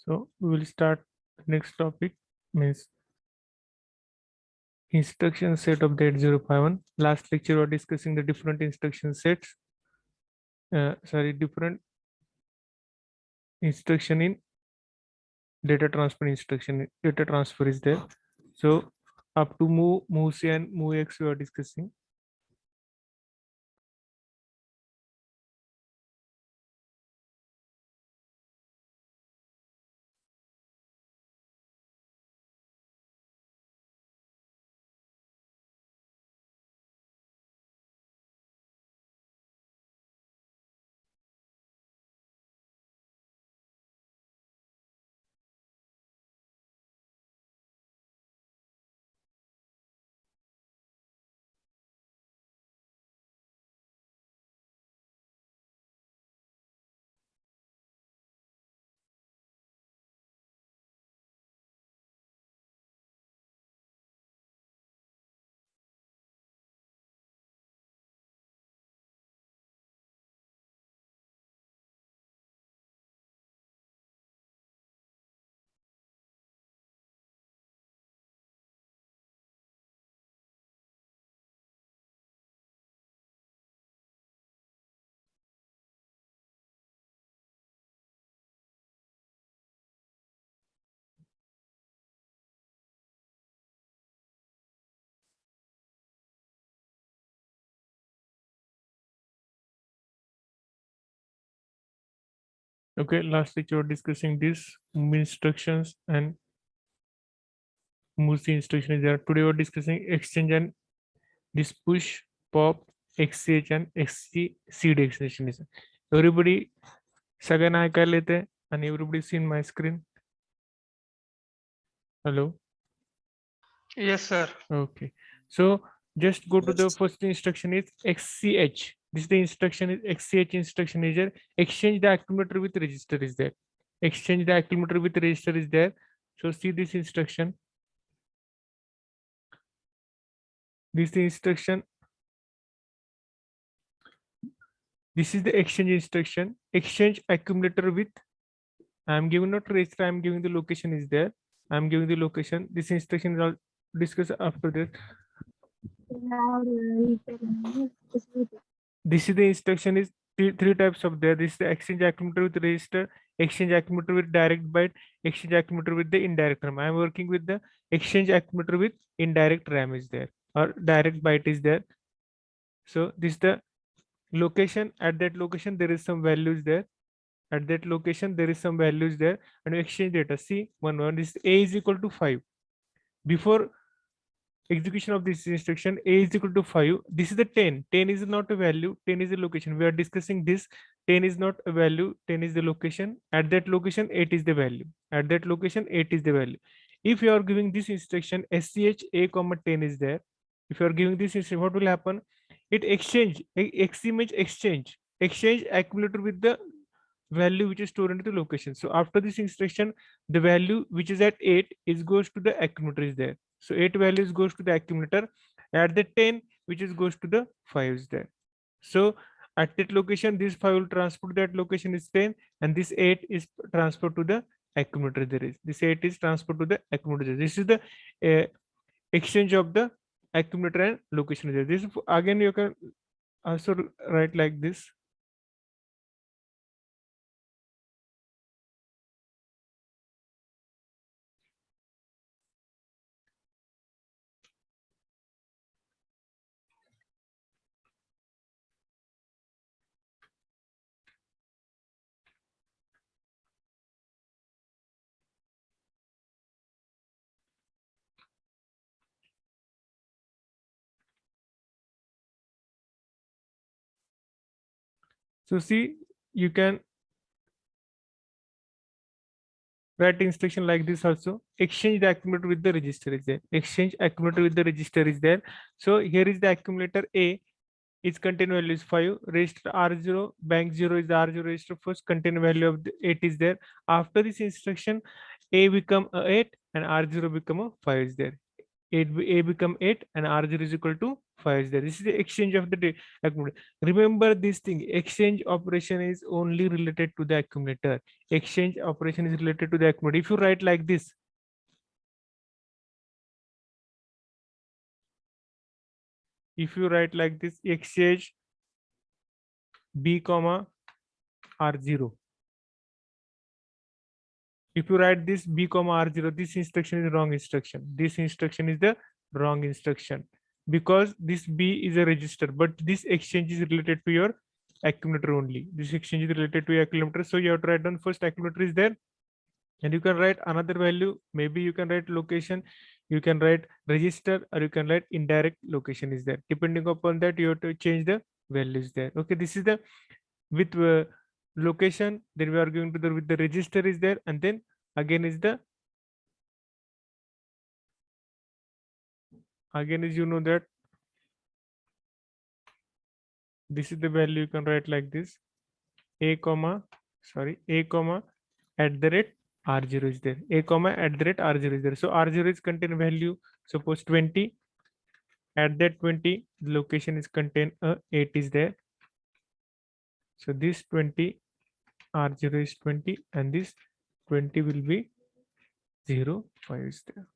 So we will start the next topic means instruction set of the 8051. Last lecture we were discussing the different instruction sets. Different instruction in data transfer instruction. Data transfer is there. So up to move C and move X we are discussing. Okay, last lecture we were discussing this move instructions and move C instruction is there. Today we are discussing exchange and this push, pop, XCH and XCD extension is. Everybody सगळ्यांना ऐकायला येते and everybody seen my screen. Hello. Yes, sir. Okay. So just go to the first instruction is XCH. This is the instruction is XCH instruction is there. Exchange the accumulator with register is there. Exchange the accumulator with register is there. So see this instruction. This is the instruction. This is the exchange instruction. Exchange accumulator with. I am giving not register. I am giving the location is there. I am giving the location. This instruction is all discussed after this. This is the instruction is three types of there. This is the exchange accumulator with register, exchange accumulator with direct byte, exchange accumulator with the indirect RAM. I am working with the exchange accumulator with indirect RAM is there or direct byte is there. So this is the location. At that location there is some values there. At that location there is some values there and exchange data. See one this A is equal to 5. Before execution of this instruction, A is equal to 5. This is the 10. 10 is not a value. 10 is a location. We are discussing this. 10 is not a value. 10 is the location. At that location, 8 is the value. At that location, 8 is the value. If you are giving this instruction, SCH A comma 10 is there. If you are giving this instruction, what will happen? It exchange. X image exchange. Exchange accumulator with the value which is stored into the location. So after this instruction, the value which is at 8 is goes to the accumulator is there. So 8 values goes to the accumulator. At the 10 which is goes to the 5 is there. So at that location, this 5 will transfer to that location is 10 and this 8 is transferred to the accumulator there is. This 8 is transferred to the accumulator. This is the exchange of the accumulator and location there. This again you can also write like this. So see, you can write instruction like this also. Exchange the accumulator with the register is there. Exchange accumulator with the register is there. So here is the accumulator A. Its contain value is 5. Register R0, bank 0 is the R0 register first. Contain value of the 8 is there. After this instruction, A become a 8 and R0 become a 5 is there. A become 8 and R0 is equal to 5 is there. This is the exchange of the accumulator. Remember this thing, exchange operation is only related to the accumulator. Exchange operation is related to the accumulator. If you write like this, exchange B comma R0. If you write this B comma R0, this instruction is wrong instruction. This instruction is the wrong instruction because this B is a register, but this exchange is related to your accumulator only. This exchange is related to your accumulator. So you have to write down first accumulator is there, and you can write another value. Maybe you can write location, you can write register, or you can write indirect location is there. Depending upon that, you have to change the values there. Okay, this is the with location. Then we are going to the with the register is there, and then again is the you know that this is the value. You can write like this: a comma at the rate R0 is there. A comma at the rate R0 is there. So R0 is contain value, suppose 20. At that 20, the location is contain 8 is there. So this 20 R0 is 20 and this 20 will be 0, 5 is there.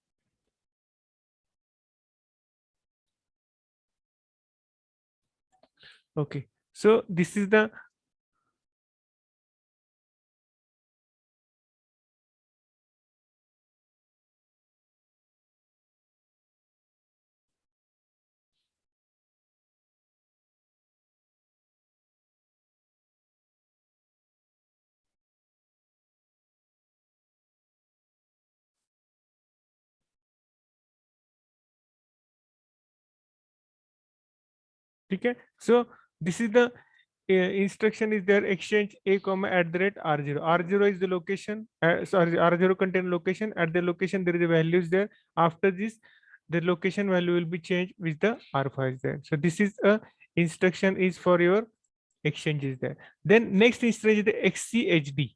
Okay, so this is the okay. So this is the instruction is there, exchange A comma at the rate R0. R0 is the location, sorry, R0 contain location. At the location there is a values there. After this, the location value will be changed with the R5 is there. So this is a instruction is for your exchange is there. Then next instruction is the XCHD.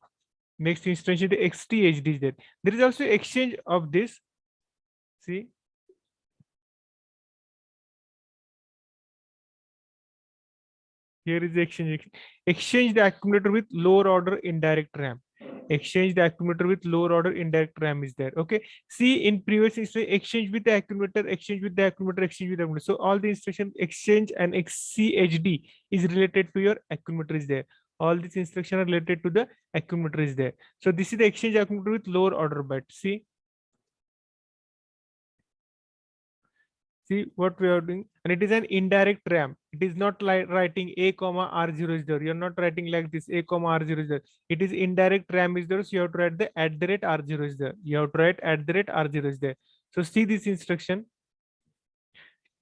Next instruction is the XTHD is there. There is also exchange of this. See, here is the exchange the accumulator with lower order indirect RAM. Exchange the accumulator with lower order indirect RAM is there. Okay, see in previous instruction, exchange with the accumulator, exchange with the accumulator, exchange with the accumulator. So all the instruction exchange and XCHD is related to your accumulator is there. All these instructions are related to the accumulator is there. So this is the exchange accumulator with lower order byte. See what we are doing, and it is an indirect RAM. It is not like writing A comma R0 is there. You're not writing like this A comma R0 is there. It is indirect RAM is there. So you have to write the at the rate R0 is there. You have to write at the rate R0 is there. So see this instruction.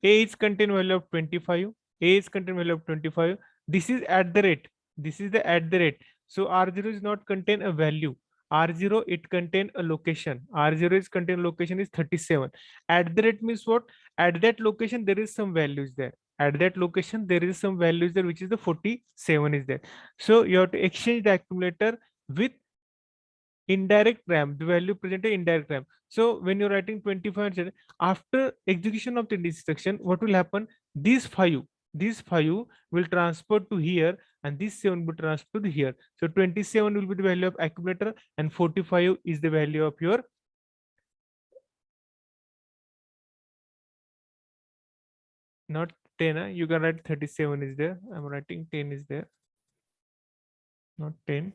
A is contain value of 25. A is contain value of 25. This is at the rate. This is the at the rate. So R0 is not contain a value. R0 it contain a location. R0 is contain location is 37. At the rate means what? At that location there is some values there. At that location there is some values there, which is the 47 is there. So you have to exchange the accumulator with indirect RAM, the value presented indirect RAM. So when you're writing 25, after execution of the instruction, what will happen? These five will transfer to here, and this 7 will transfer to here. So 27 will be the value of accumulator, and 45 is the value of your not 10. You can write 37 is there. I'm writing 10 is there, not 10.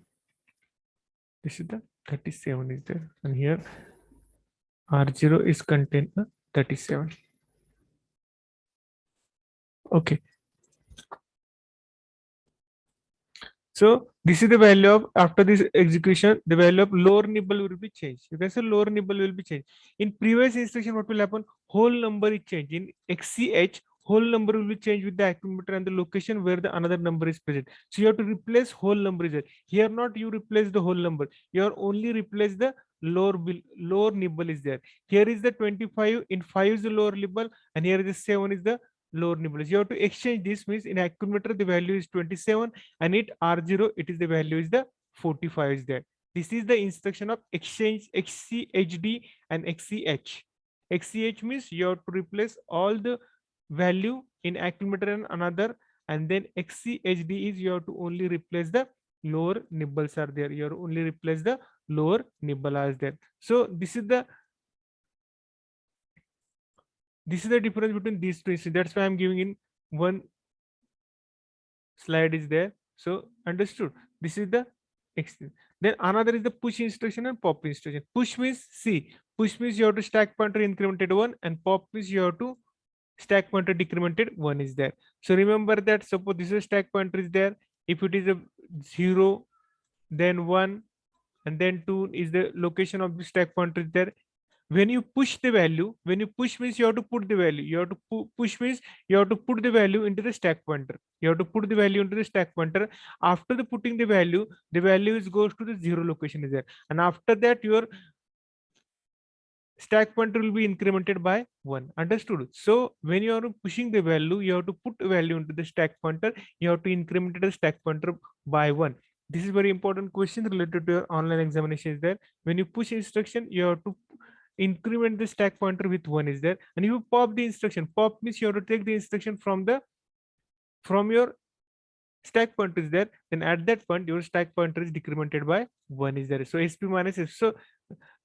This is the 37 is there, and here R0 is contained 37. Okay. So this is the value of after this execution, the value of lower nibble will be changed. You can say lower nibble will be changed. In previous instruction, what will happen? Whole number is changed. In XCH, whole number will be changed with the accumulator and the location where the another number is present. So you have to replace whole number is there. Here not you replace the whole number. You are only replace the lower nibble is there. Here is the 25. In 5 is the lower nibble, and here is the 7 is the lower nibble. You have to exchange this, means in accumulator the value is 27, and it R0 it is the value is the 45 is there. This is the instruction of exchange XCHD and XCH. XCH means you have to replace all the value in accumulator and another, and then XCHD is you have to only replace the lower nibbles are there. You have to only replace the lower nibble as there. So this is the difference between these two instances. That's why I'm giving in one slide is there. So understood. This is the extent. Then another is the push instruction and pop instruction. Push means see. Push means you have to stack pointer incremented one, and pop means you have to stack pointer decremented one is there. So remember that suppose this is stack pointer is there. If it is a 0, then 1, and then 2 is the location of the stack pointer is there. When you push the value, when you push means you have to put the value, you have to push means you have to put the value into the stack pointer, you have to put the value into the stack pointer. After the putting the value is goes to the 0 location is there, and after that your stack pointer will be incremented by 1. Understood? So when you are pushing the value, you have to put a value into the stack pointer, you have to increment the stack pointer by 1. This is very important question related to your online examination is there. When you push instruction, you have to increment the stack pointer with 1 is there, and you pop the instruction. Pop means you have to take the instruction from your stack pointer is there, then at that point your stack pointer is decremented by 1 is there. So SP minus S. So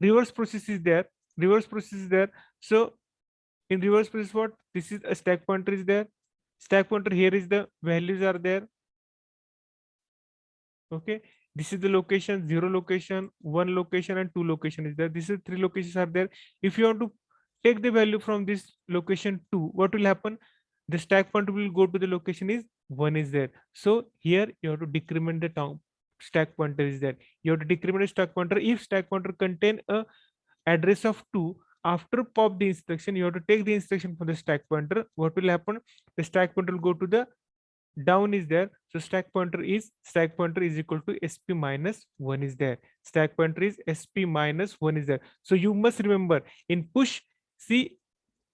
reverse process is there, reverse process is there. So in reverse process, what this is a stack pointer is there, stack pointer here is the values are there. Okay, this is the location, 0 location, 1 location, and 2 location is there. This is 3 locations are there. If you want to take the value from this location 2, what will happen? The stack pointer will go to the location is 1 is there. So here you have to decrement the town stack pointer is there. You have to decrement the stack pointer. If stack pointer contain a address of 2, after pop the instruction, you have to take the instruction from the stack pointer. What will happen? The stack pointer will go to the down is there. So stack pointer is equal to SP minus 1 is there. Stack pointer is SP minus 1 is there. So you must remember in push, see,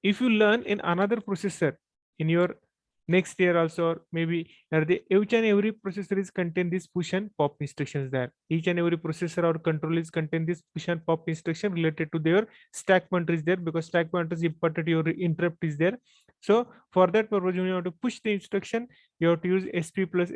if you learn in another processor in your next year also, or maybe each and every processor is contain this push and pop instructions there. Each and every processor or control is contain this push and pop instruction related to their stack pointer is there, because stack pointer is important, your interrupt is there. So for that purpose, when you want to push the instruction, you have to use SP plus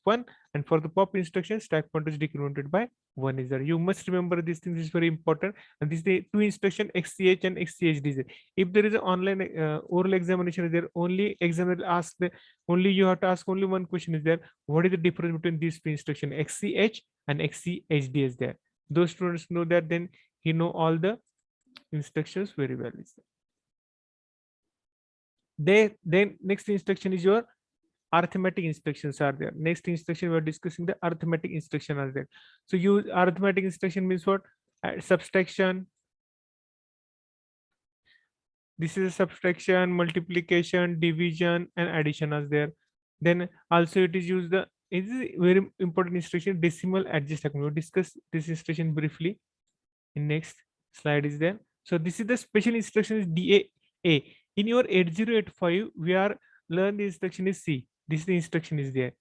1, and for the pop instruction, stack pointer is decremented by 1 is there. You must remember these things is very important, and this is the two instruction XCH and XCHD is there. If there is an online oral examination is there, only examiner ask the only you have to ask only one question is there: what is the difference between these two instruction XCH and XCHD is there? Those students know that, then he know all the instructions very well is there. Then next instruction is your arithmetic instructions are there. Next instruction we are discussing the arithmetic instruction are there. So use arithmetic instruction means what? Subtraction. This is subtraction, multiplication, division, and addition is there. Then also it is used the it is a very important instruction, decimal adjustment. We will discuss this instruction briefly in next slide is there. So this is the special instruction is DAA. In your 8085, we are learn the instruction is C. This is the instruction is there.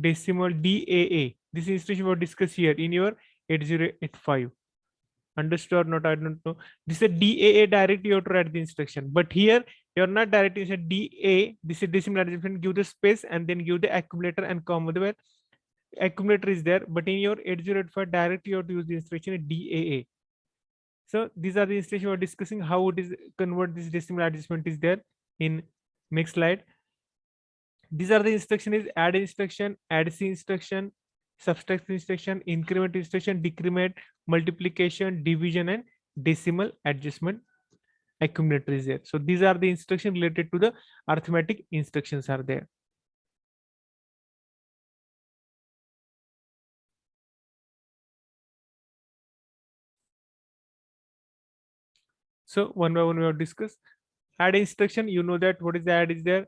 Decimal DAA. This instruction we discuss here in your 8085. Understood or not? I don't know. This is a DAA direct. You have to write the instruction, but here you're not directly saying DA. This is decimal adjustment. Give the space and then give the accumulator and comma. The accumulator is there, but in your 8085 directly you have to use the instruction DAA. So these are the instructions we are discussing. How it is convert this decimal adjustment is there in next slide. These are the instruction is add instruction, add C instruction, subtract instruction, increment instruction, decrement, multiplication, division, and decimal adjustment accumulator is there. So these are the instructions related to the arithmetic instructions are there. So one by one we will discuss. Add instruction, you know that what is the add is there.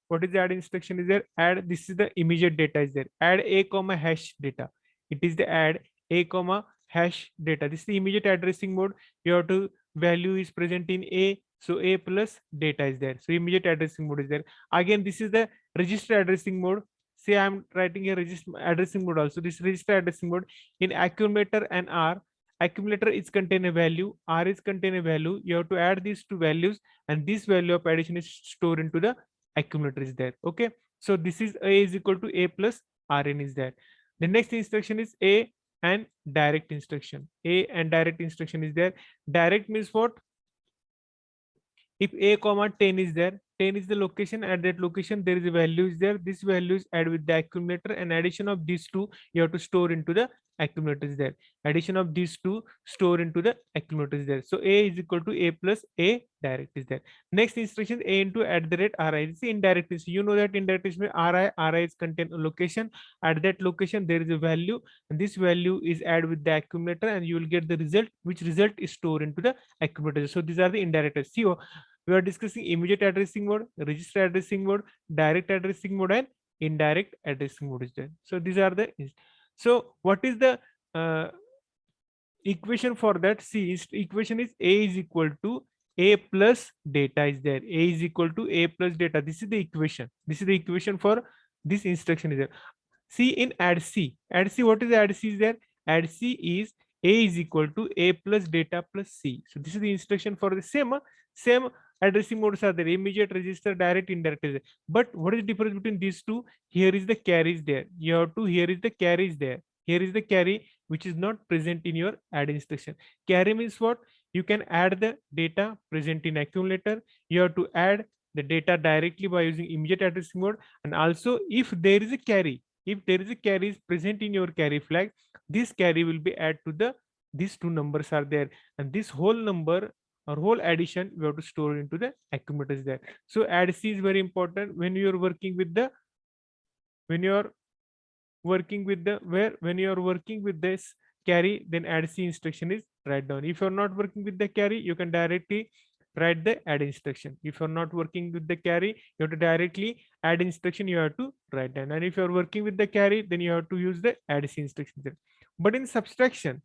What is the add instruction is there? Add, this is the immediate data is there. Add a comma hash data. It is the add a comma hash data. This is the immediate addressing mode. You have to value is present in a, so a plus data is there. So immediate addressing mode is there. Again, this is the register addressing mode. say I'm writing a register addressing mode also. This register addressing mode in accumulator and R. Accumulator is contain a value, R is contain a value. You have to add these two values, and this value of addition is stored into the accumulator is there. Okay. So this is A is equal to A plus Rn is there. The next instruction is A and direct instruction. A and direct instruction is there. Direct means what? If a comma 10 is there, 10 is the location. At that location there is a value is there. This value is add with the accumulator, and addition of these two you have to store into the accumulator is there. Addition of these two store into the accumulator is there. So a is equal to a plus a direct is there. Next instruction, a into at the rate ri is the indirect. So you know that indirect is ri is contain a location. At that location there is a value, and this value is add with the accumulator, and you will get the result, which result is stored into the accumulator. So these are the indirect. See, we are discussing immediate addressing mode, register addressing mode, direct addressing mode, and indirect addressing mode is there. So these are the. So what is the equation for that? See, equation is a is equal to a plus data is there. A is equal to a plus data. This is the equation. This is the equation for this instruction is there. See, in add C, what is add C is there? Add C is a is equal to a plus data plus C. So this is the instruction for the same addressing modes are there: immediate, register, direct, indirect is there. But what is the difference between these two? Here is the carry is there. You have to, here is the carry is there. Here is the carry which is not present in your add instruction. Carry means what? You can add the data present in accumulator. You have to add the data directly by using immediate addressing mode. And also, if there is a carry, if there is a carry is present in your carry flag, this carry will be added to the, these two numbers are there, and this whole number or whole addition we have to store into the accumulators there. So add C is very important when you are working with the, when you are working with the, when you are working with this carry, then add C instruction is write down. If you're not working with the carry, you can directly write the add instruction. If you're not working with the carry, you have to directly add instruction, you have to write down. And if you're working with the carry, then you have to use the add C instruction there. But in subtraction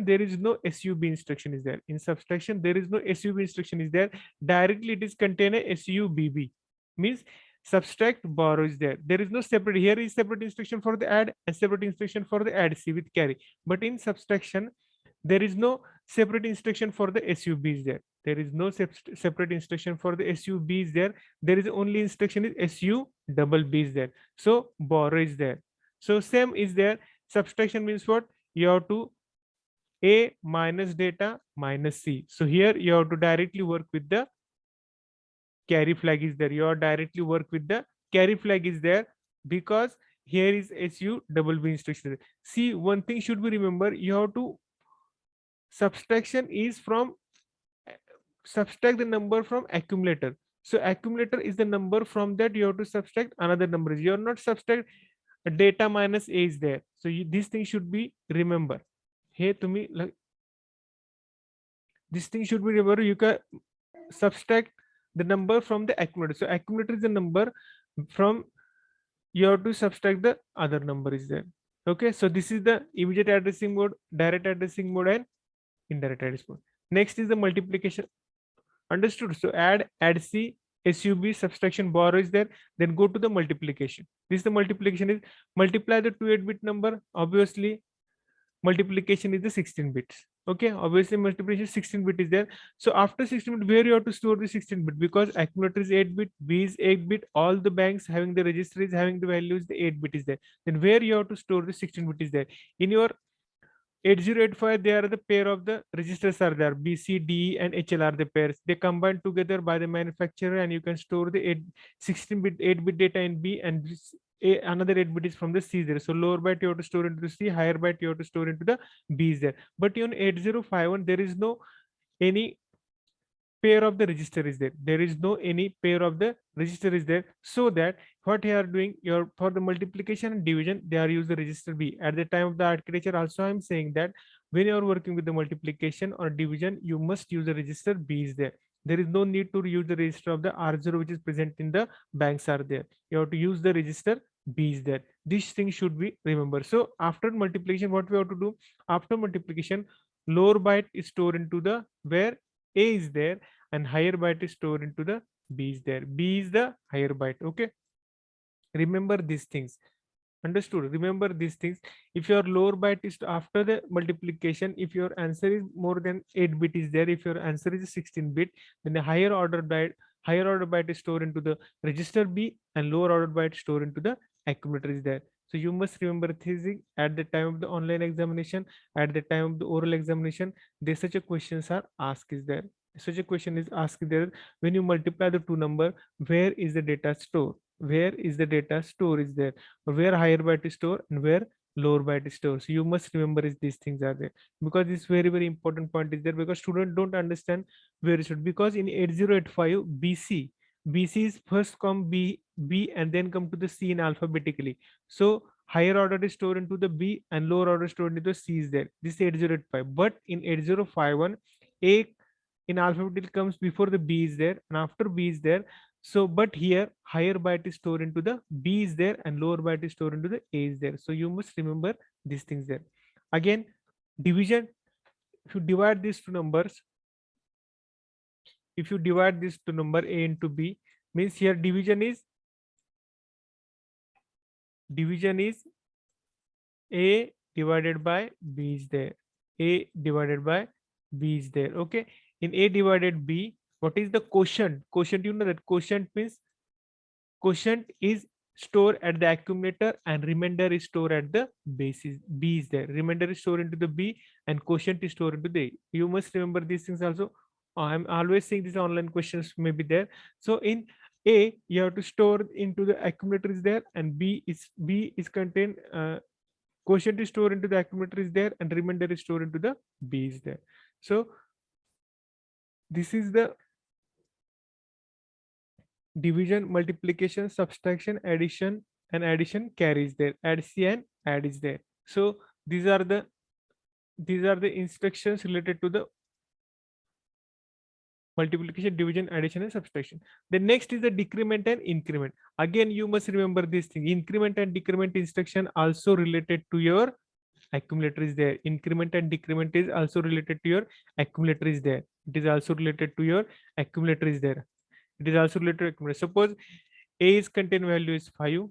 there is no sub instruction is there. In subtraction there is no sub instruction is there. Directly it is contain a subb, means subtract borrow is there. There is no separate, here is separate instruction for the add and separate instruction for the add C with carry. But in subtraction there is no separate instruction for the sub is there. There is no separate instruction for the sub is there. There is only instruction is su double b is there. So borrow is there. So same is there. Subtraction means what? You have to a minus data minus C. So here you have to directly work with the carry flag is there. You are directly work with the carry flag is there, because here is SU double B instruction. See, one thing should be remember, you have to subtraction is from subtract the number from accumulator. So accumulator is the number, from that you have to subtract another number. You are not subtract data minus A is there. So this thing should be remember. Hey, to me, like this thing should be remember. You can subtract the number from the accumulator. So accumulator is the number, from you have to subtract the other number is there. Okay, so this is the immediate addressing mode, direct addressing mode, and indirect addressing mode. Next is the multiplication. Understood? So add C, SUB, subtraction, borrow is there. Then go to the multiplication. This is the multiplication is multiply the two 8-bit number. Obviously, multiplication is the 16 bits. Okay, obviously multiplication 16 bit is there. So after 16 bit, where you have to store the 16 bit, because accumulator is 8 bit, B is 8 bit, all the banks having the register is having the values, the 8 bit is there. Then where you have to store the 16 bit is there. In your 8085, they are the pair of the registers are there. B, C, D, and HL are the pairs. They combine together by the manufacturer, and you can store the 16-bit 8-bit data in B, and another 8-bit is from the C there. So lower byte you have to store into the C, higher byte you have to store into the B is there. But in 8051, there is no any pair of the register is there. There is no any pair of the register is there. So that what you are doing, your for the multiplication and division, they are use the register B. At the time of the architecture, also I'm saying that when you are working with the multiplication or division, you must use the register B is there. There is no need to use the register of the R0 which is present in the banks are there. You have to use the register B is there. This thing should be remembered. So after multiplication, what we have to do? After multiplication, lower byte is stored into the where A is there, and higher byte is stored into the B is there. B is the higher byte. Okay. Remember these things. Understood? Remember these things. If your lower byte is after the multiplication, if your answer is more than 8 bit is there, if your answer is 16 bit, then the higher order byte is stored into the register B, and lower order byte stored into the accumulator is there. So you must remember this thing at the time of the online examination, at the time of the oral examination, there such a questions are asked is there. Such a question is asked there, when you multiply the two number, where is the data stored? Where is the data store is there? Where higher byte is stored and where lower byte is stored? So you must remember is these things are there, because this very important point is there, because students don't understand where it should, because in 8085 BC is first come B and then come to the C in alphabetically. So higher order is stored into the B and lower order stored into the C is there. This is 8085. But in 8051, A in alphabetical comes before the B is there and after B is there. So, but here higher byte is stored into the B is there and lower byte is stored into the A is there. So you must remember these things there. Again, division, if you divide these two numbers, if you divide this to number A into B, means here division is A divided by B is there. A divided by B is there. Okay. In A divided B, what is the quotient? Quotient, you know that quotient means quotient is stored at the accumulator and remainder is stored at the basis. B is there. Remainder is stored into the B and quotient is stored into the A. You must remember these things also. I'm always saying these online questions may be there. So in A, you have to store into the accumulator is there, and B is contained. Quotient is stored into the accumulator is there, and remainder is stored into the B is there. So this is the division, multiplication, subtraction, addition, and addition carries there. Add C and add is there. So these are the instructions related to the multiplication, division, addition, and subtraction. The next is the decrement and increment. Again, you must remember this thing. Increment and decrement instruction also related to your accumulator is there. Increment and decrement is also related to your accumulator is there. It is also related to your accumulator is there. It is also related to accumulator. Suppose A is contained value is 5.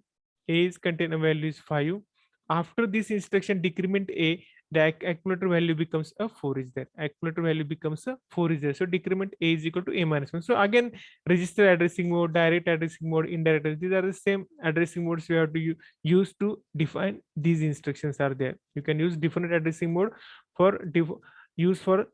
A is contained value is 5. After this instruction decrement A, the accumulator value becomes a 4 is there. Accumulator value becomes a 4 is there. So decrement A is equal to A minus 1. So again, register addressing mode, direct addressing mode, indirect addressing, these are the same addressing modes we have to use to define these instructions are there. You can use different addressing mode for use for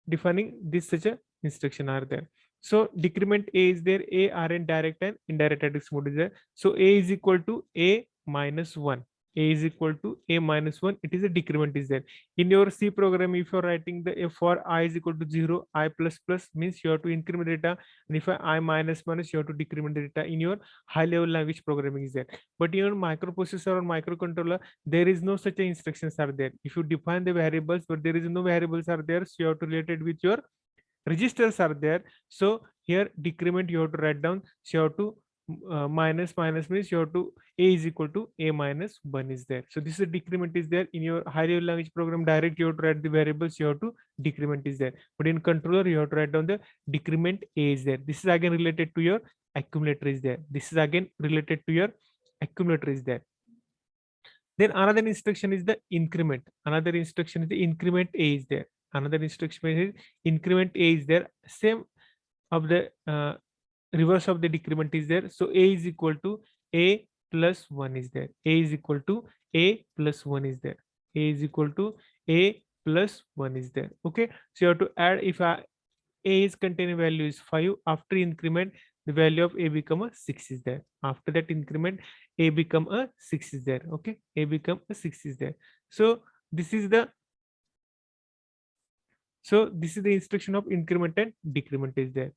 defining this such a instruction are there. So decrement A is there, A are in direct and indirect addressing mode is there. So A is equal to A minus 1. A is equal to A minus 1. It is a decrement is there. In your C program, if you're writing the F for I is equal to 0, I plus plus means you have to increment data. And if I minus minus, you have to decrement the data. In your high level language programming is there. But in your microprocessor or microcontroller, there is no such instructions are there. If you define the variables, but there is no variables are there, so you have to relate it with your registers are there. So here decrement you have to write down. So you have to minus minus means you have to A is equal to A minus 1 is there. So this is a decrement is there. In your high level language program direct, you have to write the variables, you have to decrement is there. But in controller you have to write down the decrement A is there. This is again related to your accumulator is there. This is again related to your accumulator is there. Then another instruction is the increment. Another instruction is the increment A is there. Another instruction is increment A is there. Same of the reverse of the decrement is there. So A is equal to A plus 1 is there. A is equal to A plus 1 is there. A is equal to A plus 1 is there. Okay. So you have to add, if A is containing value is 5, after increment the value of A become a 6 is there. After that increment A become a 6 is there. Okay. A become a 6 is there. So this is the instruction of increment and decrement is there.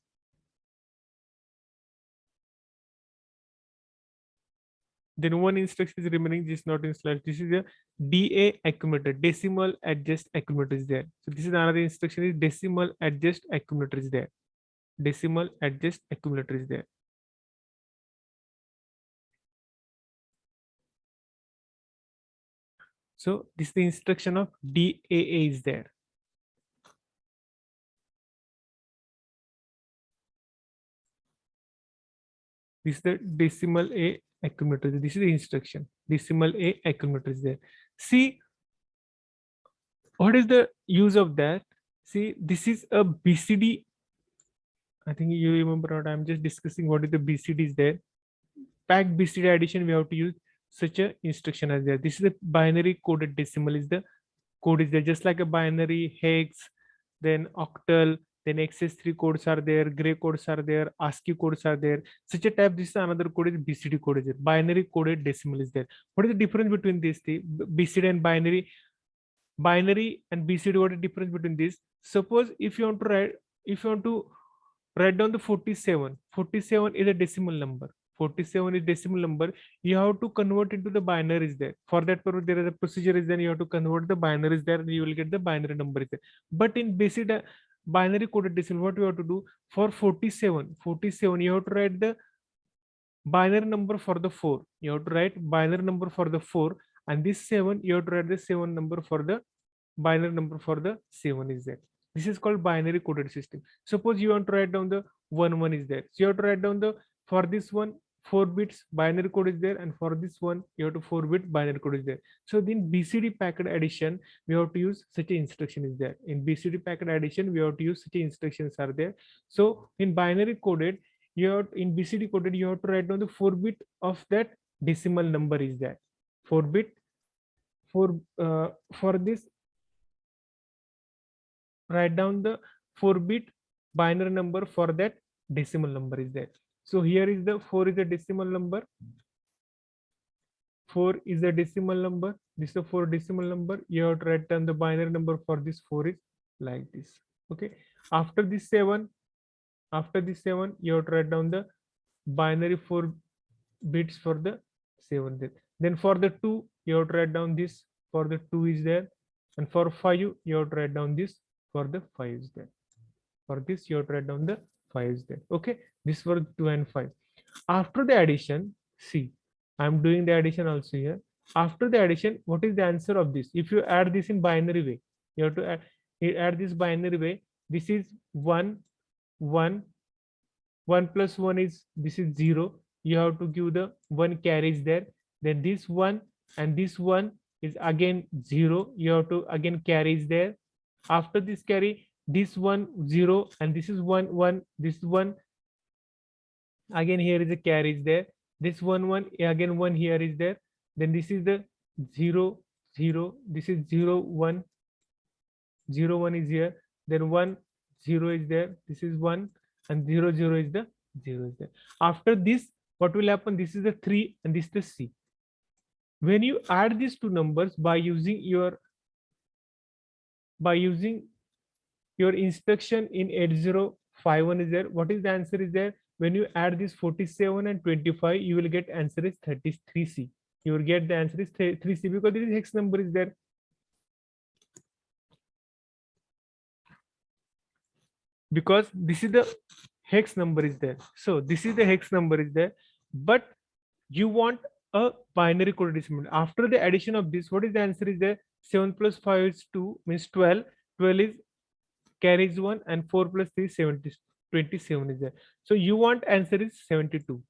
Then one instruction is remaining, this is not in slash. This is a DA accumulator, decimal adjust accumulator is there. So this is another instruction is decimal adjust accumulator is there. Decimal adjust accumulator is there. So this is the instruction of DAA is there. This is the decimal A accumulator. This is the instruction. Decimal A accumulator is there. See, what is the use of that? See, this is a BCD. I think you remember what I'm just discussing. What is the BCD is there? Packed BCD addition, we have to use such a instruction as there. This is a binary coded decimal is the code is there, just like a binary hex, then octal, then XS3 codes are there, gray codes are there, ASCII codes are there. Such a type, this is another code is BCD code is there. Binary coded decimal is there. What is the difference between these three? BCD and binary? Binary and BCD, what is the difference between this? Suppose if you want to write down the 47, 47 is a decimal number. 47 is decimal number. You have to convert into the binaries there. For that purpose, there is a procedure is then you have to convert the binaries there and you will get the binary number is there. But in basic binary coded decimal, what you have to do for 47, you have to write the binary number for the 4. You have to write binary number for the 4, and this 7, you have to write the 7 number for the binary number for the 7 is there. This is called binary coded system. Suppose you want to write down the 1 is there. So you have to write down the, for this one, 4 bits binary code is there, and for this one, you have to 4-bit binary code is there. So in BCD packet addition, we have to use such an instruction is there. In BCD packet addition, we have to use such instructions are there. So in binary coded, you have in BCD coded, you have to write down the 4-bit of that decimal number is there. 4-bit for this, write down the 4-bit binary number for that decimal number is there. So here is the 4 is a decimal number. 4 is a decimal number. This is a 4 decimal number. You have to write down the binary number for this 4 is like this. Okay. After this 7, you have to write down the binary 4 bits for the 7 there. Then for the 2, you have to write down this for the 2 is there. And for 5, you have to write down this for the 5 is there. For this, you have to write down the 5 is there. Okay. This for 2 and 5. After the addition, see, I'm doing the addition also here. After the addition, what is the answer of this? If you add this in binary way, you have to add this binary way. This is 1, 1. 1 plus 1 is, this is 0. You have to give the 1 carries there. Then this 1 and this 1 is again 0. You have to again carries there. After this carry, this 1 0 and this is 1 1. This 1 again here is a carry is there. This 1 1 again 1 here is there. Then this is the 0 0. This is 0 1. 0 1 is here. Then 1 0 is there. This is 1 and 0 0 is the 0 is there. After this, what will happen? This is the 3 and this is the C. When you add these two numbers by using your instruction in 8051 is there, what is the answer is there? When you add this 47 and 25, you will get answer is 33C. You will get the answer is 3C because this hex number is there. Because this is the hex number is there. So this is the hex number is there, but you want a binary coded decimal. After the addition of this, what is the answer is there? 7 plus 5 is 2, means 12. 12 is carries 1 and 4 plus 3 is 27 is there. So you want answer is 72.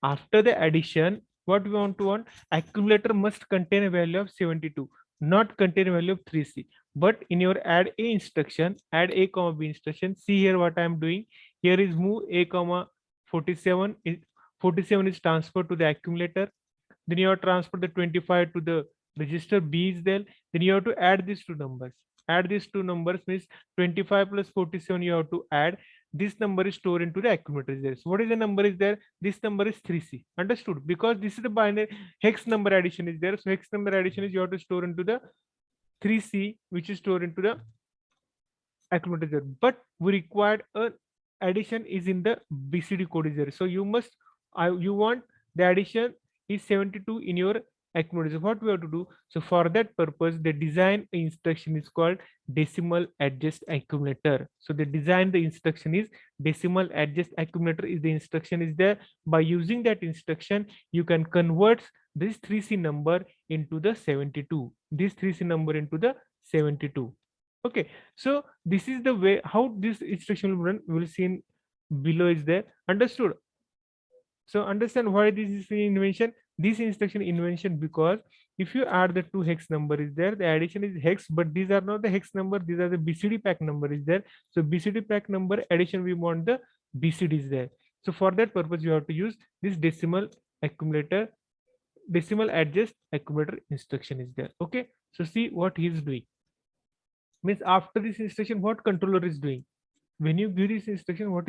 After the addition, what we want accumulator must contain a value of 72, not contain a value of 3C. But in your add A instruction, add A comma B instruction, see here what I am doing. Here is move A comma 47 is 47 is transferred to the accumulator. Then you have to transfer the 25 to the register B is there. Then you have to add these two numbers. Add these two numbers means 25 plus 47 you have to add. This number is stored into the accumulator is there. So what is the number is there? This number is 3C. Understood? Because this is the binary hex number addition is there. So hex number addition is you have to store into the 3C, which is stored into the accumulator. But we required a addition is in the BCD code is there. So you must you want the addition is 72 in your accumulator. What we have to do? So for that purpose, the design instruction is called decimal adjust accumulator. So the design the instruction is decimal adjust accumulator is the instruction is there. By using that instruction, you can convert this 3C number into the 72. This 3C number into the 72. Okay, so this is the way how this instruction will run. We will see in below is there. Understood? So understand why this is an invention. This instruction invention because if you add the two hex number is there, the addition is hex, but these are not the hex number. These are the BCD pack number is there. So BCD pack number addition, we want the BCD is there. So for that purpose, you have to use this decimal accumulator, decimal adjust accumulator instruction is there. Okay. So see what he is doing. Means after this instruction, what controller is doing? When you give this instruction, what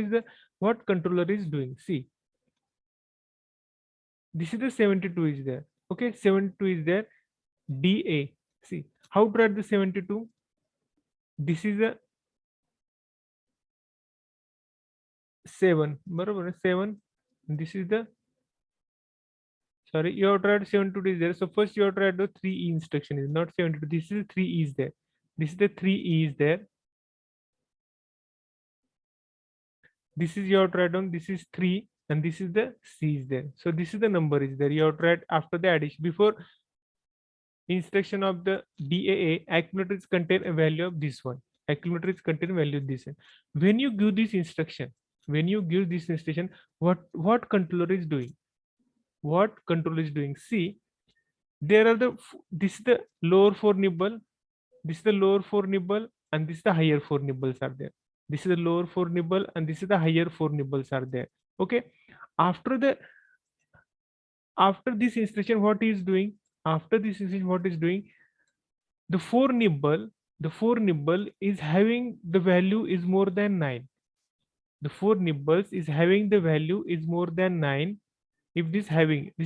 controller is doing? See, this is the 72 is there. Okay, 72 is there. DA. See how to write the 72. This is a 7. बरोबर 7. This is the, sorry, you have to write 72 is there. So first you have to write the 3E instruction is not 72. This is 3E is there. This is the 3E is there. This is you have to write down. This is 3 and this is the C is there. So this is the number is there. You have to write after the addition before instruction of the DAA, accumulator is contain a value of this one. Accumulator is contain value of this one. When you give this instruction, what controller is doing? What controller is doing? See, there are this is the lower 4 nibble, this is the lower 4 nibble, and this is the higher 4 nibbles are there. This is the lower 4 nibble and this is the higher 4 nibbles are there. Okay. After this instruction, what is doing? After this instruction, what is doing? The 4 nibble is having the value is more than 9. The 4 nibbles is having the value is more than 9. If this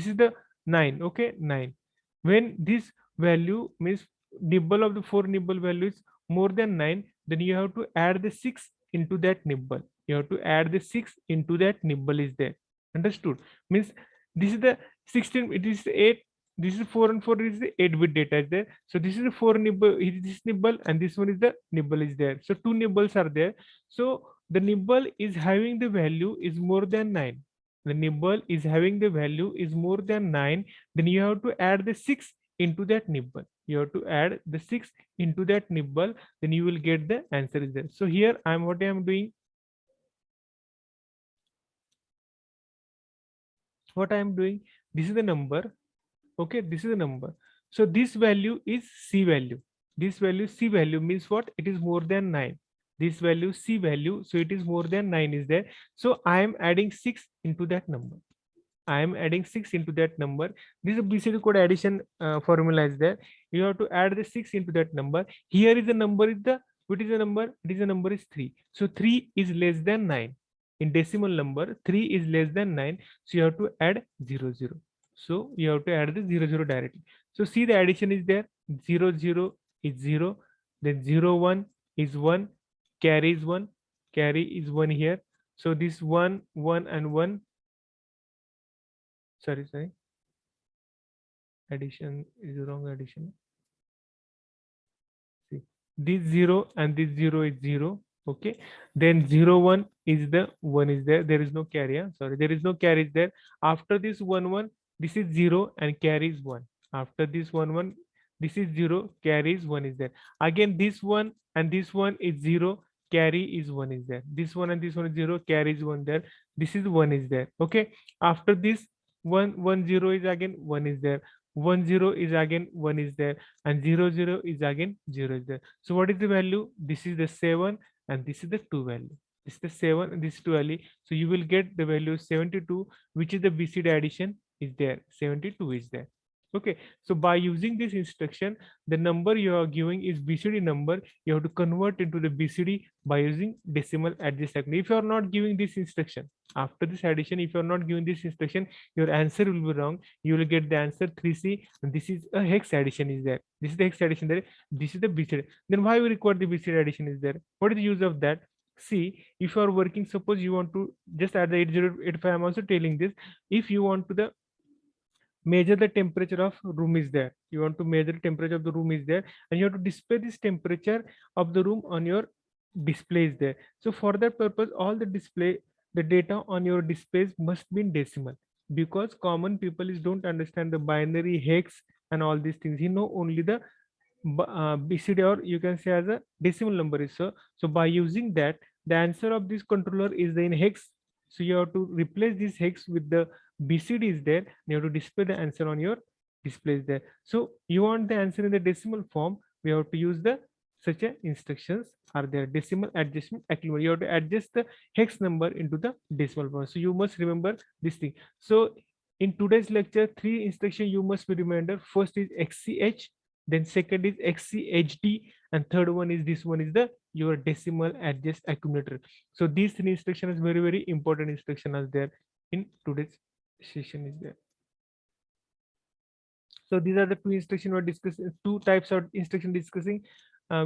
is the 9. Okay, 9. When this value means nibble of the 4 nibble value is more than 9, then you have to add the 6 into that nibble. You have to add the 6 into that nibble is there. Understood? Means this is the 16, it is 8, this is 4 and 4 is the 8-bit data is there. So this is the 4 nibble, this nibble, and this one is the nibble is there. So 2 nibbles are there. So the nibble is having the value is more than 9. The nibble is having the value is more than 9. Then you have to add the 6 into that nibble. You have to add the 6 into that nibble. Then you will get the answer is there. So here what I am doing. What I am doing, this is the number. Okay, this is the number. So this value is C value. This value C value means what? It is more than 9. This value C value, so it is more than 9 is there. So I am adding 6 into that number. I am adding 6 into that number. This is a BCD code addition formula is there. You have to add the 6 into that number. Here is the number is the, what is the number? It is the number is 3. So 3 is less than 9. In decimal number, 3 is less than 9. So you have to add 0, 0. So you have to add the 0, 0 directly. So see the addition is there. 0, 0 is 0. Then 0, 1 is 1. Carry is 1. Carry is 1 here. So this 1, 1 and 1. Sorry. Addition is wrong addition. See, this 0 and this 0 is 0. Okay. Then 0, 1 is the 1 is there. There is no carry. Sorry, there is no carry is there. After this 1, 1, this is 0 and carry is 1. After this 1, 1, this is 0, carry is 1 is there. Again, this 1 and this 1 is 0, carry is 1 is there. This 1 and this 1 is 0, carry is 1 there. This is 1 is there. Okay. After this 1, 1, 0 is again 1 is there. 1, 0 is again 1 is there, and 0, 0 is again 0 is there. So what is the value? This is the 7 and this is the 2 value. This is the 7 and this is 2 value. So you will get the value 72, which is the BCD addition is there. 72 is there. Okay, so by using this instruction, the number you are giving is BCD number. You have to convert into the BCD by using decimal adjust technique. If you are not giving this instruction after this addition, if you are not giving this instruction, your answer will be wrong. You will get the answer 3C, and this is a hex addition is there. This is the hex addition there. This is the BCD. Then why we require the BCD addition is there? What is the use of that? See, if you are working, suppose you want to just add the 8085. I'm also telling this. If you want to measure the temperature of room is there, you want to measure the temperature of the room is there, and you have to display this temperature of the room on your displays there. So for that purpose, all the data on your displays must be in decimal, because common people don't understand the binary, hex and all these things. He know only the BCD, or you can say as a decimal number is so. So by using that, the answer of this controller is in hex. So you have to replace this hex with the BCD is there. You have to display the answer on your display is there. So you want the answer in the decimal form, we have to use the such a instructions are there. Decimal adjustment accumulator. You have to adjust the hex number into the decimal form. So you must remember this thing. So in today's lecture, 3 instruction you must be remember. First is XCH, then second is XCHD, and third one is this one is the your decimal adjust accumulator. So these 3 instructions is very important instruction are there in today's session is there. So these are the 2 instruction we're discussing, 2 types of instruction discussing.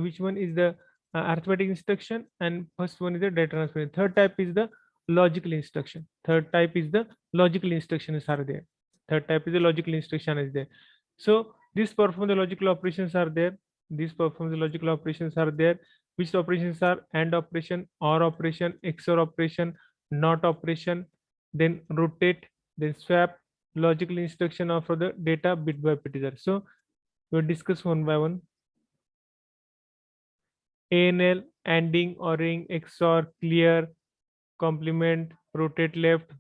Which one is the arithmetic instruction, and first one is the data transfer. Third type is the logical instruction. Third type is the logical instructions are there. Third type is the logical instruction is there. So this perform the logical operations are there. These perform the logical operations are there. Which operations are AND operation, OR operation, XOR operation, NOT operation, then rotate, then swap, logical instruction of the data bit by bit is there. So we'll discuss one by one. ANL, ANDing, ORing, XOR, clear, complement, rotate left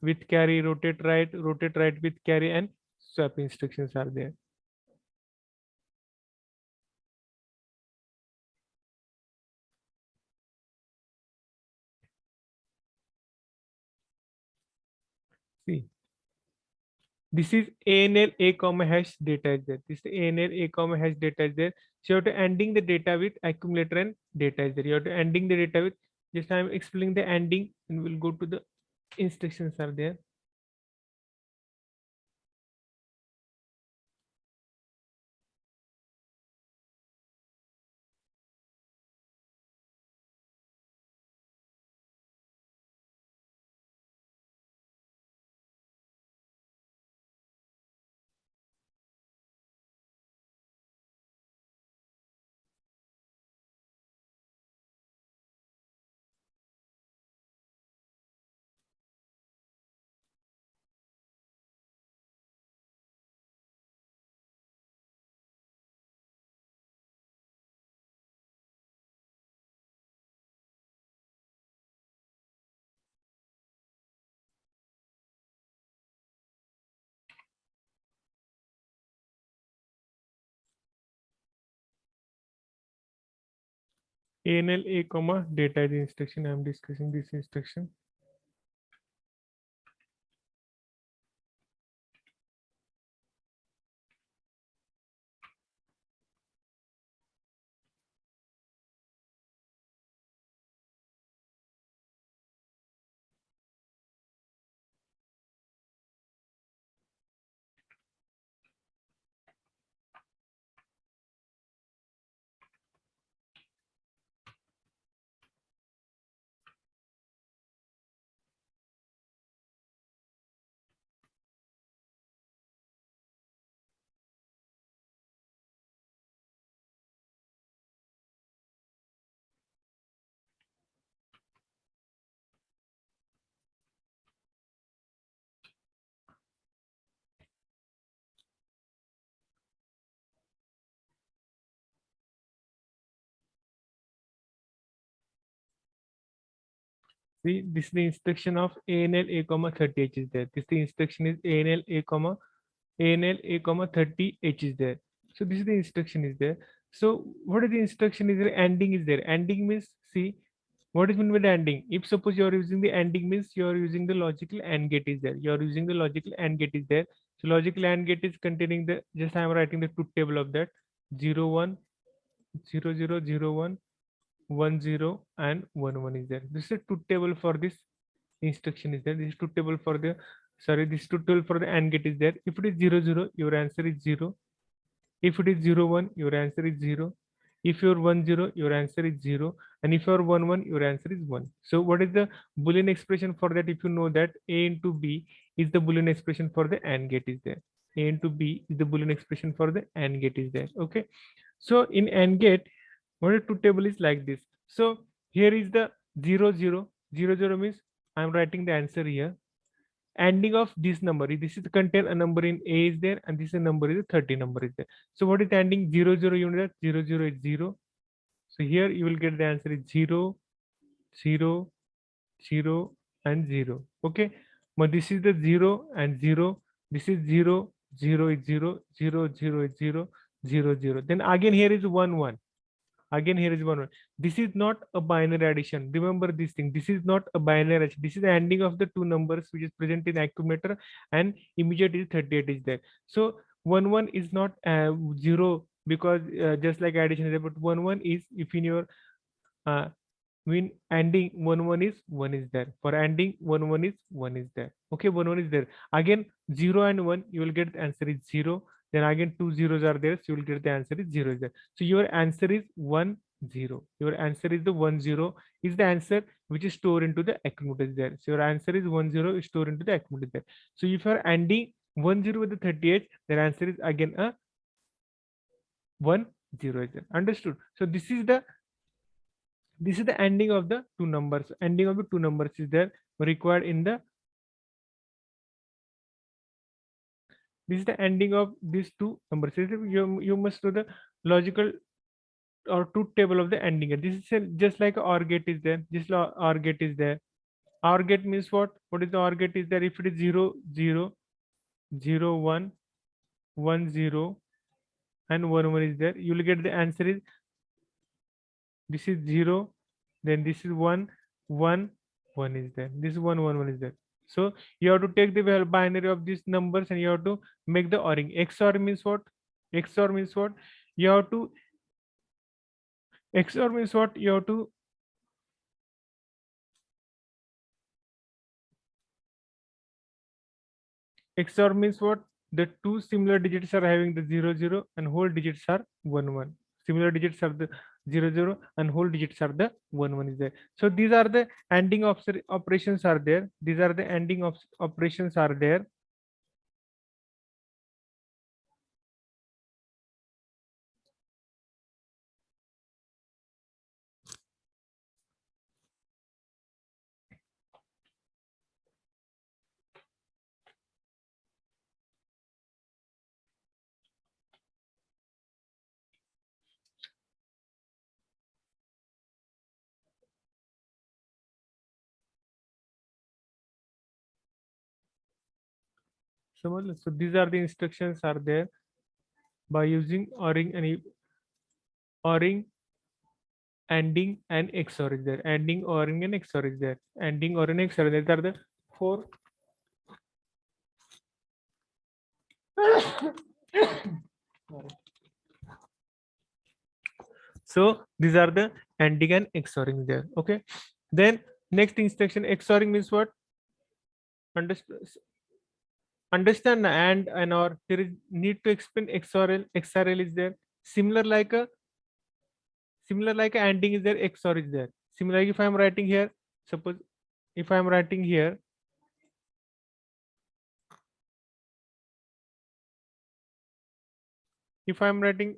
with carry, rotate right with carry, and swap instructions are there. See, this is ANL A comma hash data is there. This is ANL A comma hash data is there. So you have to ending the data with accumulator and data is there. You have to ending the data with, just I'm explaining the ending, and we'll go to the instructions are there. ANL A comma data is the instruction. I'm discussing this instruction. See, this is the instruction of ANL A comma 30H is there. This the instruction is ANL A comma 30H is there. So this is the instruction is there. So what is the instruction is there? Ending is there. Ending means, see, what is meant by the ending? If suppose you are using the ending means you are using the logical AND gate is there. You are using the logical AND gate is there. So logical AND gate is containing the, just I am writing the truth table of that 0 1 0 0 0 1 1 0 and 1 1 is there. This is a truth table for this instruction is there. This is truth table for the, sorry, this truth table for the AND gate is there. If it is 0 0, your answer is 0. If it is 0 1, your answer is 0. If you're 1 0, your answer is 0. And if you're 1 1, your answer is 1. So what is the Boolean expression for that? If you know that A into B is the Boolean expression for the AND gate is there. A into B is the Boolean expression for the AND gate is there. Okay. So in AND gate, what a truth table is like this. So here is the 0 0 0 0 means I'm writing the answer here. Ending of this number, this is contain a number in A is there, and this is a number is a 30 number is there. So what is the ending? 0 0 unit, 0 0 is 0. So here you will get the answer is 0 0 0 and 0. Okay, but this is the 0 and 0. This is 0, 0 is 0, 0, 0 is 0, 0, 0. Then again here is 1, 1. Again here is 1, 1. This is not a binary addition. Remember this thing. This is not a binary addition. This is the ending of the two numbers which is present in accumulator, and immediate is 38 is there. So 1, 1 is not 0 because just like addition is there, but 1, 1 is if in your uh, when ending 1, 1 is 1 is there. For ending 1, 1 is 1 is there. Okay, 1, 1 is there. Again 0 and 1, you will get the answer is 0. Then again two zeros are there, so you will get the answer is 0 is there. So your answer is 1, 0. Your answer is the 1, 0 is the answer which is stored into the accumulator there. So your answer is 1, 0 is stored into the accumulator there. So if you are ending 1, 0 with the 38, their answer is again a 1, 0 is there. Understood? So this is the ending of the two numbers. Ending of the two numbers is there required in the. This is the ending of these two numbers. You must know the logical or truth table of the ending. This is just like OR gate is there. Just like OR gate is there. OR gate means what? What is the OR gate is there? If it is 0, 0, 0, 1, 1, 0, and 1, 1 is there, you will get the answer is this is 0, then this is 1, 1, 1 is there. This is 1, 1, 1 is there. So you have to take the binary of these numbers and you have to make the ORing. XOR means what? XOR means what? You have to XOR means what? You have to XOR means what? The two similar digits are having the 0, 0 and whole digits are 1, 1. Similar digits are the 0, 0 and whole digits are the 1, 1 is there. So these are the ending operations are there. These are the ending of operations are there. So these are the instructions are there by using ORing and ORing, ending and XOR is there. Ending, ORing and XOR is there. Ending, ORing, and XOR. These are the four. So these are the ending and XORing there. Okay. Then next instruction, XORing means what? Understand the and or there is need to explain XORL. XRL is there. Similar like a ending is there, XOR is there. Similarly, if I am writing here, suppose if I am writing here, if I am writing,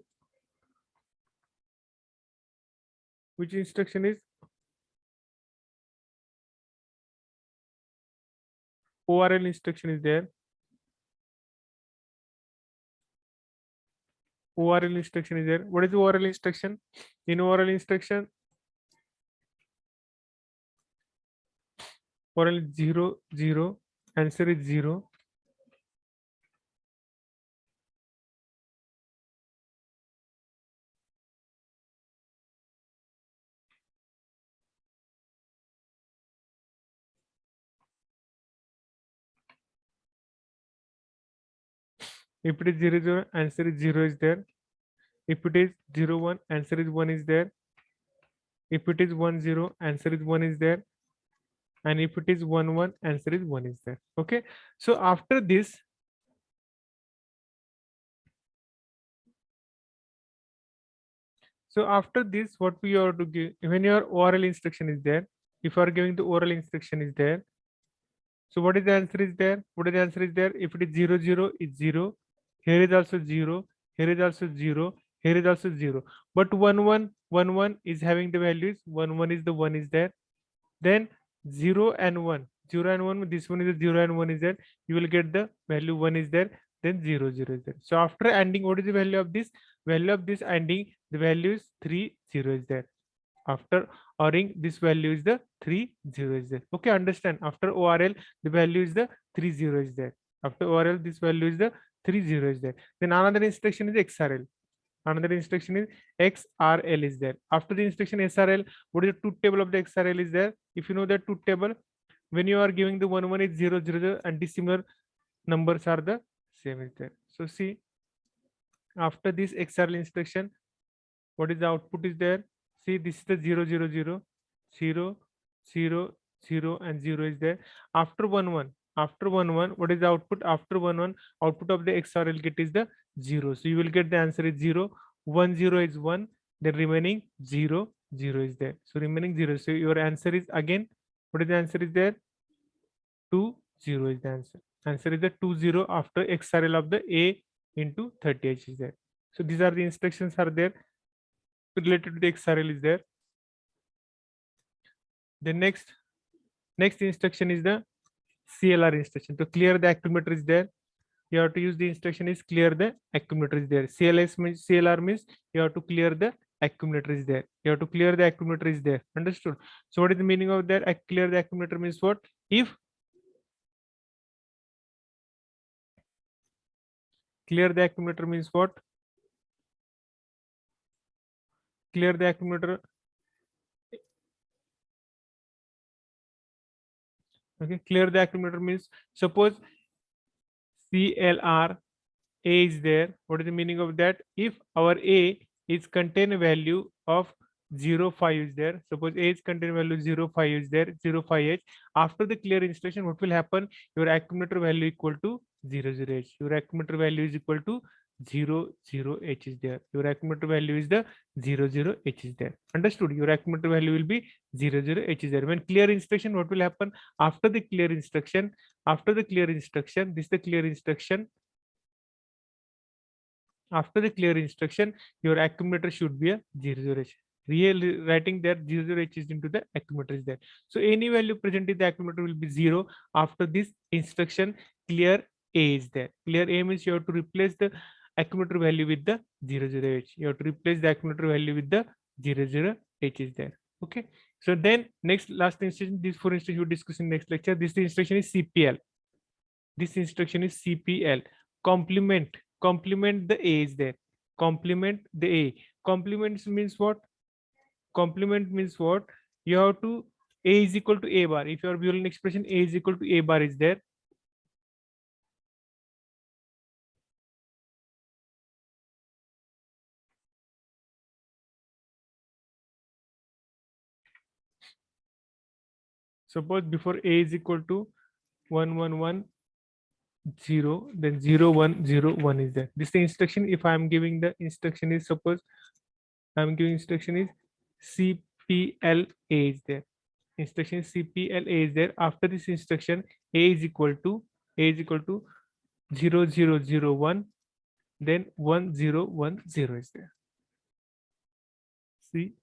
which instruction is ORL instruction is there. ORL instruction is there. What is the ORL instruction? In ORL instruction, ORL is 0, 0, answer is 0. If it is 0, 0, answer is 0 is there. If it is 0, 1, answer is 1 is there. If it is 1, 0, answer is 1 is there. And if it is 1, 1, answer is 1 is there. Okay. So after this, what we are to give when your oral instruction is there, if you are giving the oral instruction is there. So what is the answer is there? What is the answer is there? If it is 0, 0, it's 0. Here is also 0. Here is also 0. Here is also 0. But 1, 1, 1, 1 is having the values. 1, 1 is the 1 is there. Then 0 and 1. 0 and 1, this one is a 0 and 1 is there. You will get the value 1 is there. Then 0, 0 is there. So after ending, what is the value of this? Value of this ending, the value is 3, 0 is there. After ORing, this value is the 30 is there. Okay, understand. After ORL, the value is the 30 is there. After ORL, this value is the 30 is there. Then another instruction is XRL. Another instruction is XRL is there. After the instruction SRL, what is the truth table of the XRL is there? If you know that truth table, when you are giving the 1 1 is 0 0 0 and dissimilar numbers are the same is there. So see, after this XRL instruction, what is the output is there? See, this is the 0 0 0 0 0 0 and 0 is there. After 1 1, after 1 1, what is the output? After 1 1, output of the XRL get is the 0. So you will get the answer is 0. 1 0 is 1. Then remaining 0 0 is there. So remaining 0. So your answer is again, what is the answer is there? 2 0 is the answer. Answer is the 2 0 after XRL of the A into 30H is there. So these are the instructions are there related to the XRL is there. The next instruction is the CLR instruction. To clear the accumulator is there. You have to use the instruction is clear the accumulator is there. CLR means you have to clear the accumulator is there. You have to clear the accumulator is there. Understood? So what is the meaning of that? Clear the accumulator means what? If clear the accumulator means what? Clear the accumulator. Okay, clear the accumulator means suppose CLR A is there. What is the meaning of that? If our A is contain a value of 0.5 is there. Suppose A is contain value 0.5 is there, 0.5H. After the clear instruction, what will happen? Your accumulator value equal to 0.0H. Your accumulator value is equal to 0.0H is there. Your accumulator value is the 0.0H is there. Understood? Your accumulator value will be 0.0H is there. When clear instruction, what will happen? After the clear instruction, this is the clear instruction. After the clear instruction, your accumulator should be a 0.0H. Real writing there 0.0H is into the accumulator is there. So any value present in the accumulator will be 0 after this instruction. Clear A is there. Clear A means you have to replace the accumulator value with the 0.0H. You have to replace the accumulator value with the 0.0H is there. Okay. So then last instruction, these 4 instructions we discuss in next lecture. This instruction is CPL. This instruction is CPL. Complement the A is there. Complement the A. Complements means what? Complement means what? You have to A is equal to A bar. If your Boolean expression A is equal to A bar is there. Suppose before A is equal to 1 1 1 0, then 0 1 0 1 is there. This is the instruction. If I am giving the instruction is, suppose I am giving instruction is CPL A is there. Instruction CPL A is there. After this instruction, A is equal to 0 0 0 1, then 1 0 1 0 is there. See,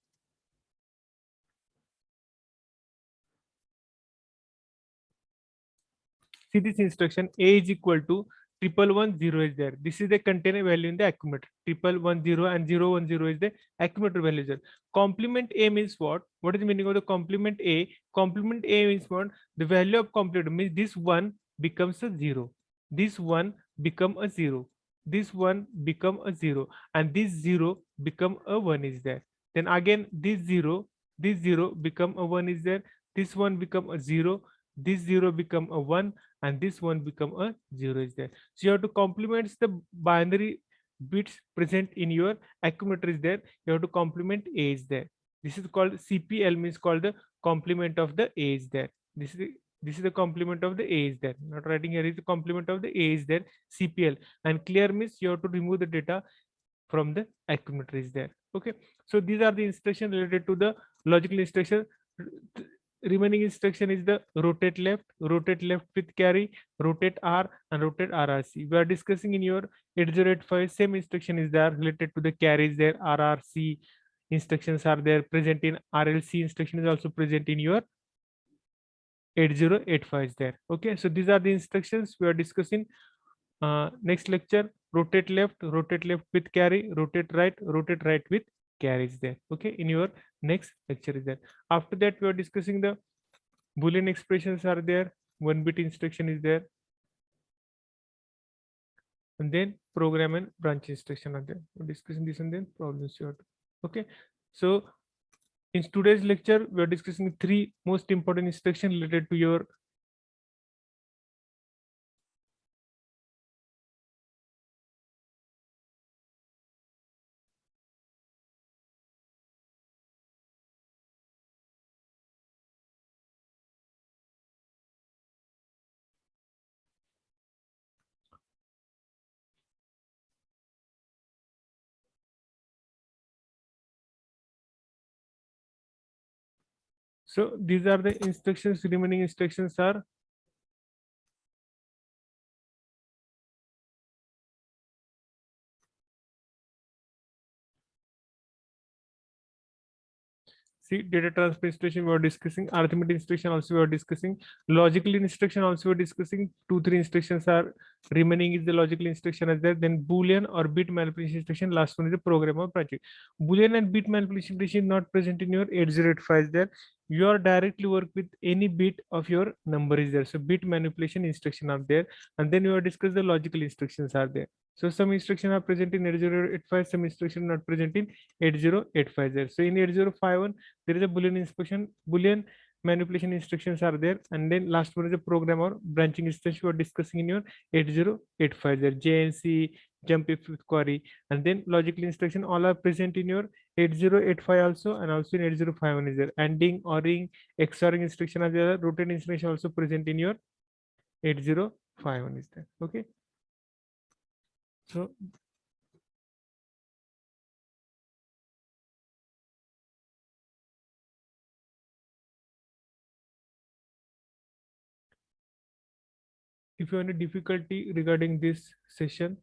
this instruction A is equal to 1 is there. This is the container value in the accumulator. 1 and 0 1 0 is the accumulator value there. Complement A means what? What is the meaning of the complement A? Complement A means what? The value of complement means this 1 becomes a 0. This 1 become a 0. This 1 become a 0 and this 0 become a 1 is there. Then again this 0 become a 1 is there. This 1 become a 0. This 0 become a 1 and this one become a 0 is there. So you have to complement the binary bits present in your accumulator is there. You have to complement A is there. This is called CPL means called the complement of the A is there. This is the complement of the A is there. Not writing here is the complement of the A is there. CPL and clear means you have to remove the data from the accumulator is there. Okay. So these are the instructions related to the logical instruction. Remaining instruction is the rotate left with carry, rotate R and rotate RRC. We are discussing in your 8085 same instruction is there related to the carries there. RRC instructions are there present in RLC instruction is also present in your 8085 is there. Okay, so these are the instructions we are discussing. Next lecture, rotate left with carry, rotate right with carries there. Okay, in your next lecture is there. After that, we are discussing the Boolean expressions are there, 1-bit instruction is there, and then program and branch instruction are there. We're discussing this and then problems you have to. Okay, so in today's lecture, we are discussing three most important instructions related to your so these are the instructions, remaining instructions are see data transfer instruction we are discussing, arithmetic instruction also we are discussing, logical instruction also we are discussing. 2 3 instructions are remaining is the logical instruction as there. Then boolean or bit manipulation instruction, last one is the program or project. Boolean and bit manipulation instruction not present in your 8085 there. You are directly work with any bit of your number is there, so bit manipulation instruction are there. And then you are discuss the logical instructions are there. So some instruction are present in 8085, some instruction not present in 8085 there. So in 8051 there is a boolean instruction, boolean manipulation instructions are there. And then last one is a program or branching instruction we are discussing in your 8085 there, jnc, jump if with query. And then logical instruction all are present in your 8085 also, and also in 8051 is there. Ending, ORing, XORing instruction are there, rotate instruction also present in your 8051 is there. Okay, so if you have any difficulty regarding this session,